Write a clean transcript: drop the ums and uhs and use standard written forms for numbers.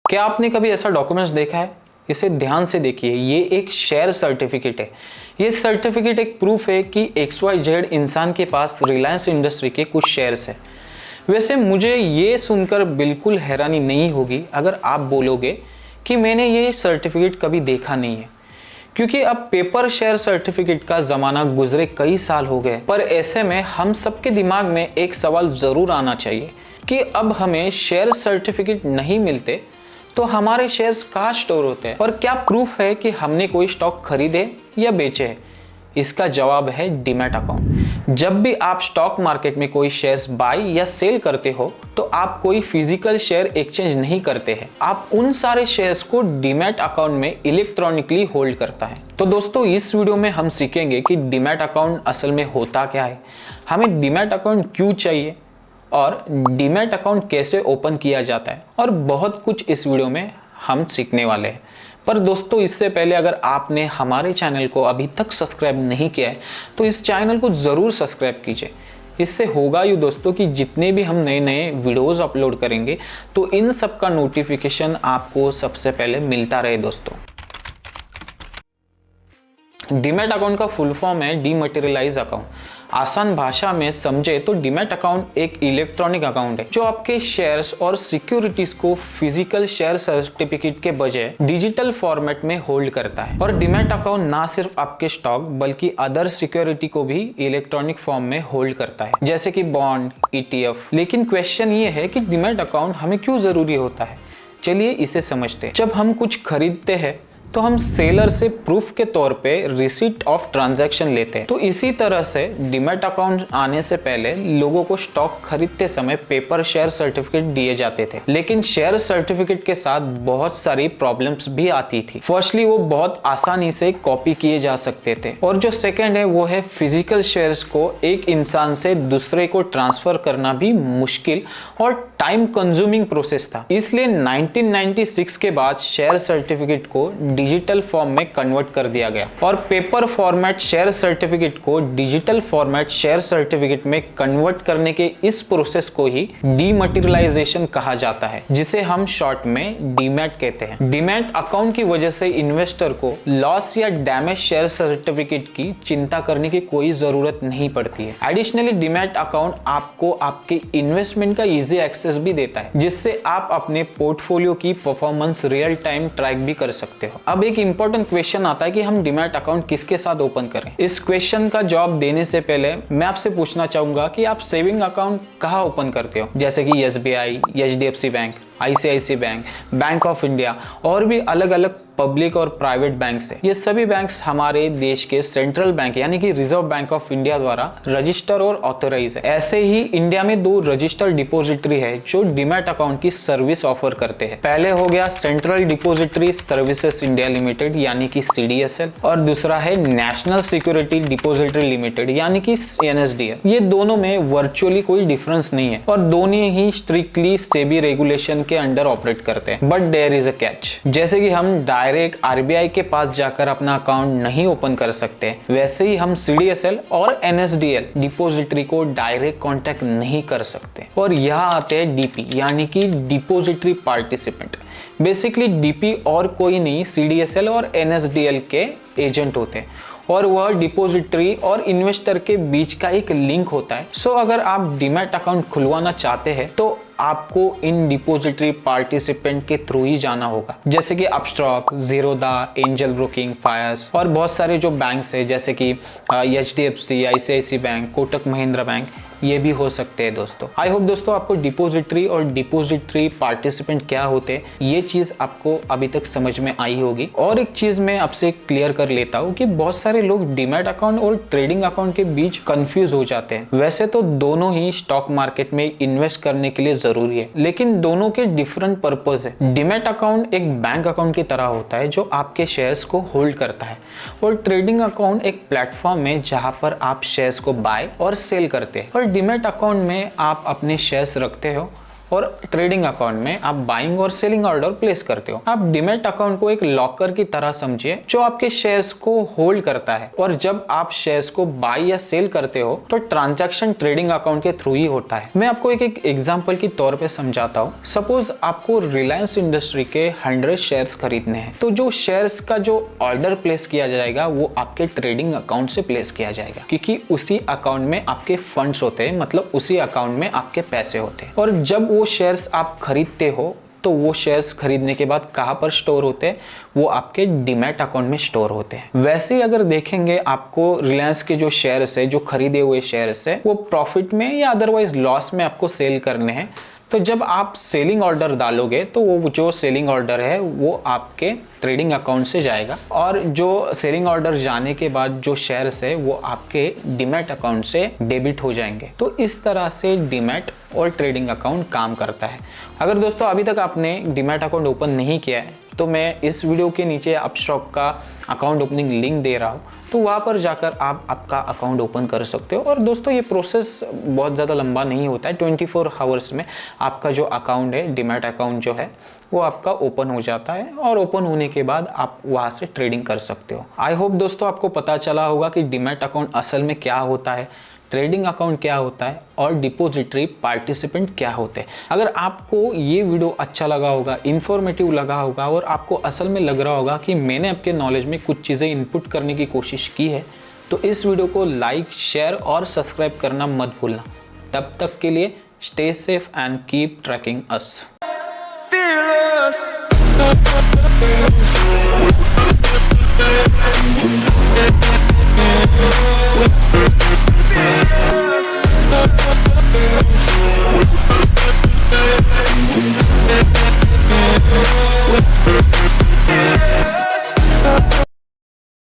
क्या आपने कभी ऐसा डॉक्यूमेंट्स देखा है? इसे ध्यान से देखिए। ये एक शेयर सर्टिफिकेट है। ये सर्टिफिकेट एक प्रूफ है कि XYZ इंसान के पास रिलायंस इंडस्ट्री के कुछ शेयर्स है। वैसे मुझे ये सुनकर बिल्कुल हैरानी नहीं होगी अगर आप बोलोगे कि मैंने ये सर्टिफिकेट कभी देखा नहीं है, क्योंकि अब पेपर शेयर सर्टिफिकेट का ज़माना गुजरे कई साल हो गए। पर ऐसे में हम सबके दिमाग में एक सवाल ज़रूर आना चाहिए कि अब हमें शेयर सर्टिफिकेट नहीं मिलते तो हमारे शेयर्स कहाँ स्टोर होते हैं और क्या प्रूफ है कि हमने कोई स्टॉक खरीदे या बेचे है? इसका जवाब है डीमैट अकाउंट। जब भी आप स्टॉक मार्केट में कोई शेयर्स बाय या सेल करते हो तो आप कोई फिजिकल शेयर एक्सचेंज नहीं करते हैं, आप उन सारे शेयर्स को डीमैट अकाउंट में इलेक्ट्रॉनिकली होल्ड करता है। तो दोस्तों, इस वीडियो में हम सीखेंगे कि डीमैट अकाउंट असल में होता क्या है, हमें डीमैट अकाउंट क्यों चाहिए और डीमैट अकाउंट कैसे ओपन किया जाता है, और बहुत कुछ इस वीडियो में हम सीखने वाले हैं। पर दोस्तों, इससे पहले अगर आपने हमारे चैनल को अभी तक सब्सक्राइब नहीं किया है तो इस चैनल को ज़रूर सब्सक्राइब कीजिए। इससे होगा ये दोस्तों कि जितने भी हम नए नए वीडियोस अपलोड करेंगे तो इन सब का नोटिफिकेशन आपको सबसे पहले मिलता रहे। दोस्तों, डीमैट अकाउंट का फुल फॉर्म है डीमैटेरियलाइज अकाउंट। आसान भाषा में समझे तो डीमैट अकाउंट एक इलेक्ट्रॉनिक अकाउंट है जो आपके शेयर्स और सिक्योरिटीज को फिजिकल शेयर सर्टिफिकेट के बजाय डिजिटल फॉर्मेट में होल्ड करता है। और डीमैट अकाउंट ना सिर्फ आपके स्टॉक बल्कि अदर सिक्योरिटी को भी इलेक्ट्रॉनिक फॉर्म में होल्ड करता है, जैसे कि बॉन्ड, ETF। लेकिन क्वेश्चन ये है कि डीमैट अकाउंट हमें क्यों जरूरी होता है? चलिए इसे समझते हैं। जब हम कुछ खरीदते हैं तो हम सेलर से प्रूफ के तौर पे रिसीट ऑफ ट्रांजैक्शन लेते हैं। तो इसी तरह से डीमैट अकाउंट आने से पहले लोगों को स्टॉक खरीदते समय पेपर शेयर सर्टिफिकेट दिए जाते थे, लेकिन शेयर सर्टिफिकेट के साथ बहुत सारी प्रॉब्लम्स भी आती थी। फर्स्टली, वो बहुत आसानी से कॉपी किए जा सकते थे, और जो सेकेंड है वो है फिजिकल शेयर्स को एक इंसान से दूसरे को ट्रांसफर करना भी मुश्किल और टाइम कंज्यूमिंग प्रोसेस था। इसलिए 1996 के बाद शेयर सर्टिफिकेट को डिजिटल फॉर्म में कन्वर्ट कर दिया गया, और पेपर फॉर्मेट शेयर सर्टिफिकेट को डिजिटल फॉर्मेट शेयर सर्टिफिकेट में कन्वर्ट करने के इस प्रोसेस को ही डीमैटेरियलाइजेशन कहा जाता है, जिसे हम शॉर्ट में डीमैट कहते हैं। डीमैट अकाउंट की वजह से इन्वेस्टर को लॉस या डैमेज शेयर सर्टिफिकेट की चिंता करने की कोई जरूरत नहीं पड़ती है। एडिशनली, डीमैट अकाउंट आपको आपके इन्वेस्टमेंट का इजी एक्सेस भी देता है, जिससे आप अपने पोर्टफोलियो की परफॉर्मेंस रियल टाइम ट्रैक भी कर सकते हो। अब एक इंपॉर्टेंट क्वेश्चन आता है कि हम डीमैट अकाउंट किसके साथ ओपन करें। इस क्वेश्चन का जवाब देने से पहले मैं आपसे पूछना चाहूंगा कि आप सेविंग अकाउंट कहाँ ओपन करते हो, जैसे कि SBI, HDFC bank, ICICI bank, bank of India और भी अलग अलग पब्लिक और प्राइवेट बैंक्स है। ये सभी बैंक्स हमारे देश के सेंट्रल बैंक यानी कि रिजर्व बैंक ऑफ इंडिया द्वारा रजिस्टर और ऑथराइज है। ऐसे ही इंडिया में 2 रजिस्टर्ड डिपोजिटरी है जो डीमैट अकाउंट की सर्विस ऑफर करते हैं। पहले हो गया central depository services India limited यानी कि CDSL, और दूसरा है नेशनल सिक्योरिटी डिपोजिटरी लिमिटेड यानी कि NSDL। ये दोनों में वर्चुअली कोई डिफरेंस नहीं है और दोनों ही स्ट्रिक्टली सेबी रेगुलेशन के अंडर ऑपरेट करते हैं। But there is a catch. जैसे कि हम डायरेक्ट RBI के पास जाकर अपना अकाउंट नहीं ओपन कर सकते, वैसे ही हम CDSL और NSDL डिपोजिटरी को डायरेक्ट कांटेक्ट नहीं कर सकते। और यहाँ आते हैं DP यानी कि डिपोजिटरी पार्टिसिपेंट। बेसिकली DP और कोई नहीं, CDSL और NSDL के एजेंट होते हैं, और वह डिपोजिटरी और इन्वेस्टर के बीच का एक लिंक होता है। सो अगर आप डीमैट अकाउंट खुलवाना चाहते हैं तो आपको इन डिपोजिटरी पार्टिसिपेंट के थ्रू ही जाना होगा, जैसे कि अपस्टॉक, ज़ीरोधा, एंजल ब्रोकिंग, फायर्स और बहुत सारे जो बैंक्स है जैसे कि HDFC, ICICI bank, Kotak Mahindra bank, ये भी हो सकते हैं। दोस्तों, आई होप दोस्तों आपको डिपोजिटरी और डिपोजिटरी पार्टिसिपेंट क्या होते हैं ये चीज़ आपको अभी तक समझ में आई होगी। और एक चीज़ मैं आपसे क्लियर कर लेता हूँ कि बहुत सारे लोग डीमैट अकाउंट और ट्रेडिंग अकाउंट के बीच कंफ्यूज हो जाते हैं। वैसे तो दोनों ही स्टॉक मार्केट में इन्वेस्ट करने के लिए जरूरी है, लेकिन दोनों के डिफरेंट पर्पज है। डीमैट अकाउंट एक बैंक अकाउंट की तरह होता है जो आपके शेयर्स को होल्ड करता है, और ट्रेडिंग अकाउंट एक प्लेटफॉर्म है जहाँ पर आप शेयर्स को बाय और सेल करते हैं। और डीमैट अकाउंट में आप अपने शेयर्स रखते हो और ट्रेडिंग अकाउंट में आप बाइंग और सेलिंग ऑर्डर प्लेस करते हो। आप डीमैट अकाउंट को एक लॉकर की तरह समझिए जो आपके शेयर्स को होल्ड करता है, और जब आप शेयर्स को बाई या सेल करते हो तो ट्रांजैक्शन ट्रेडिंग अकाउंट के थ्रू ही होता है। मैं आपको एक एग्जांपल के तौर पे समझाता हूँ। सपोज आपको रिलायंस इंडस्ट्री के 100 शेयर्स खरीदने हैं, तो जो शेयर्स का जो ऑर्डर प्लेस किया जाएगा वो आपके ट्रेडिंग अकाउंट से प्लेस किया जाएगा, क्योंकि उसी अकाउंट में आपके फंड्स होते हैं, मतलब उसी अकाउंट में आपके पैसे होते हैं। और जब वो शेयर्स आप खरीदते हो तो वो शेयर्स खरीदने के बाद कहाँ पर स्टोर होते हैं? वो आपके डीमैट अकाउंट में स्टोर होते हैं। वैसे ही अगर देखेंगे, आपको रिलायंस के जो शेयर्स है, जो खरीदे हुए शेयर्स है, वो प्रॉफिट में या अदरवाइज लॉस में आपको सेल करने हैं। तो जब आप सेलिंग ऑर्डर डालोगे तो वो जो सेलिंग ऑर्डर है वो आपके ट्रेडिंग अकाउंट से जाएगा, और जो सेलिंग ऑर्डर जाने के बाद जो शेयर्स है वो आपके डीमैट अकाउंट से डेबिट हो जाएंगे। तो इस तरह से डीमैट और ट्रेडिंग अकाउंट काम करता है। अगर दोस्तों अभी तक आपने डीमैट अकाउंट ओपन नहीं किया है तो मैं इस वीडियो के नीचे अपस्टॉक का अकाउंट ओपनिंग लिंक दे रहा हूँ, तो वहाँ पर जाकर आप आपका अकाउंट ओपन कर सकते हो। और दोस्तों ये प्रोसेस बहुत ज़्यादा लंबा नहीं होता है, 24 आवर्स में आपका जो अकाउंट है, डीमैट अकाउंट जो है वो आपका ओपन हो जाता है, और ओपन होने के बाद आप वहाँ से ट्रेडिंग कर सकते हो। आई होप दोस्तों आपको पता चला होगा कि डीमैट अकाउंट असल में क्या होता है, ट्रेडिंग अकाउंट क्या होता है और डिपॉजिटरी पार्टिसिपेंट क्या होते हैं। अगर आपको ये वीडियो अच्छा लगा होगा, इन्फॉर्मेटिव लगा होगा, और आपको असल में लग रहा होगा कि मैंने आपके नॉलेज में कुछ चीज़ें इनपुट करने की कोशिश की है, तो इस वीडियो को लाइक, शेयर और सब्सक्राइब करना मत भूलना। तब तक के लिए stay safe and keep trekking us.